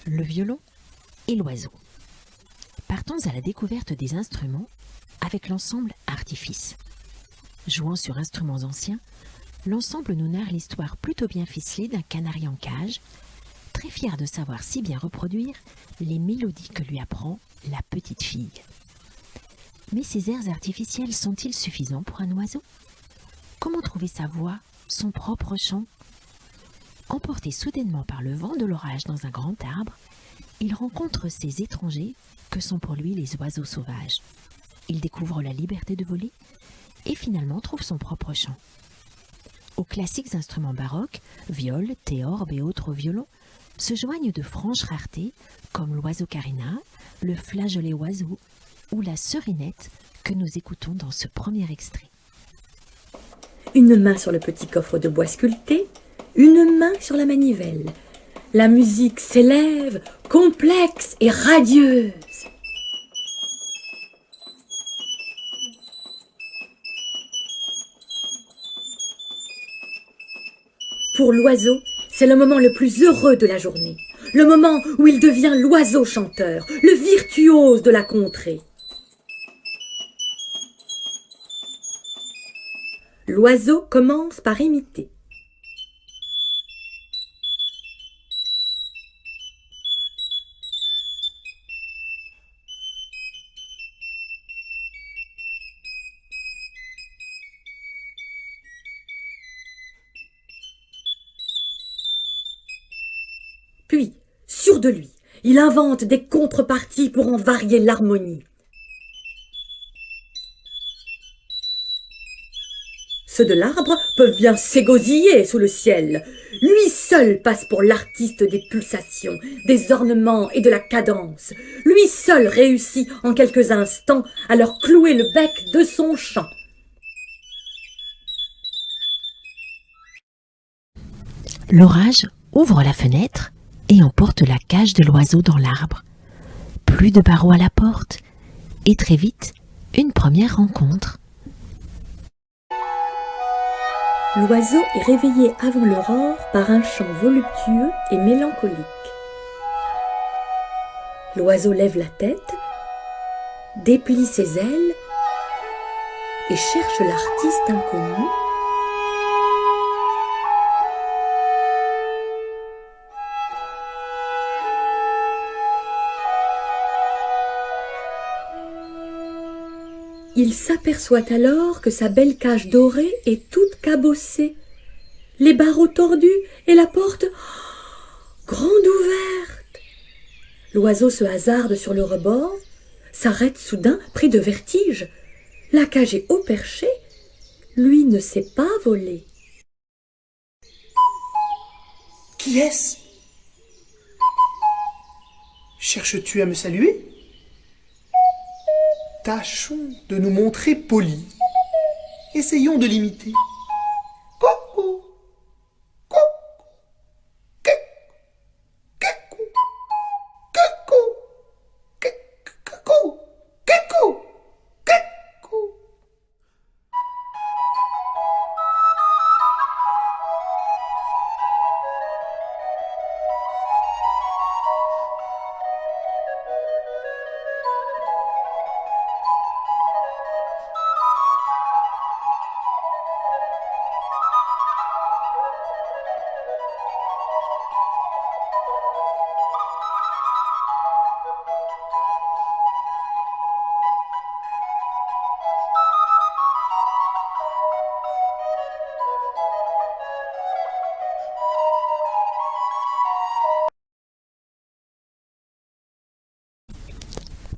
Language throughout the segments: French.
le violon et l'oiseau. Partons à la découverte des instruments avec l'ensemble Artifice. Jouant sur instruments anciens, l'ensemble nous narre l'histoire plutôt bien ficelée d'un canari en cage, très fier de savoir si bien reproduire les mélodies que lui apprend la petite fille. Mais ces airs artificiels sont-ils suffisants pour un oiseau? Comment trouver sa voix, son propre chant? Emporté soudainement par le vent de l'orage dans un grand arbre, il rencontre ces étrangers que sont pour lui les oiseaux sauvages. Il découvre la liberté de voler et finalement trouve son propre chant. Aux classiques instruments baroques, viol, théorbe et autres violons, se joignent de franches raretés comme l'oiseau carina, le flageolet oiseau ou la serinette que nous écoutons dans ce premier extrait. Une main sur le petit coffre de bois sculpté, une main sur la manivelle. La musique s'élève, complexe et radieuse. Pour l'oiseau, c'est le moment le plus heureux de la journée. Le moment où il devient l'oiseau chanteur, le virtuose de la contrée. L'oiseau commence par imiter. Puis, sûr de lui, il invente des contreparties pour en varier l'harmonie. Ceux de l'arbre peuvent bien s'égosiller sous le ciel. Lui seul passe pour l'artiste des pulsations, des ornements et de la cadence. Lui seul réussit en quelques instants à leur clouer le bec de son chant. L'orage ouvre la fenêtre et emporte la cage de l'oiseau dans l'arbre. Plus de barreaux à la porte et très vite, une première rencontre. L'oiseau est réveillé avant l'aurore par un chant voluptueux et mélancolique. L'oiseau lève la tête, déplie ses ailes et cherche l'artiste inconnu. Il s'aperçoit alors que sa belle cage dorée est toute cabossée, les barreaux tordus et la porte grande ouverte. L'oiseau se hasarde sur le rebord, s'arrête soudain pris de vertige. La cage est haut perché, lui ne sait pas voler. Qui est-ce? Cherches-tu à me saluer? Tâchons de nous montrer polis. Essayons de l'imiter. Coucou, coucou, coucou, coucou, coucou, coucou, coucou.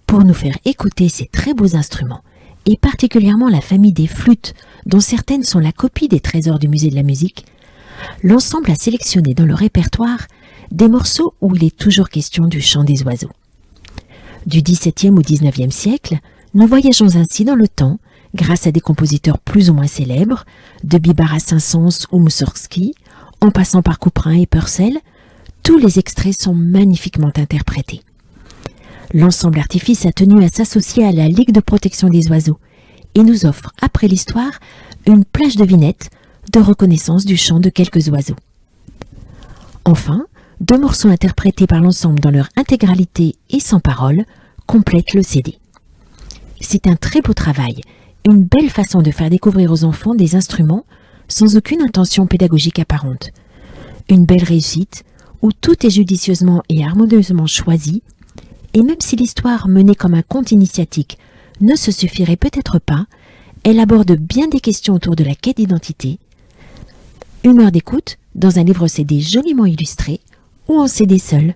Pour nous faire écouter ces très beaux instruments, et particulièrement la famille des flûtes, dont certaines sont la copie des trésors du musée de la musique, l'ensemble a sélectionné dans le répertoire des morceaux où il est toujours question du chant des oiseaux. Du XVIIe au XIXe siècle, nous voyageons ainsi dans le temps, grâce à des compositeurs plus ou moins célèbres, de Bibar à Saint-Saëns ou Moussorgsky, en passant par Couperin et Purcell. Tous les extraits sont magnifiquement interprétés. L'ensemble Artifice a tenu à s'associer à la Ligue de protection des oiseaux et nous offre, après l'histoire, une plage de vignettes de reconnaissance du chant de quelques oiseaux. Enfin, 2 morceaux interprétés par l'ensemble dans leur intégralité et sans parole complètent le CD. C'est un très beau travail, une belle façon de faire découvrir aux enfants des instruments sans aucune intention pédagogique apparente. Une belle réussite où tout est judicieusement et harmonieusement choisi, et même si l'histoire menée comme un conte initiatique ne se suffirait peut-être pas, elle aborde bien des questions autour de la quête d'identité. 1 heure d'écoute dans un livre CD joliment illustré ou en CD seul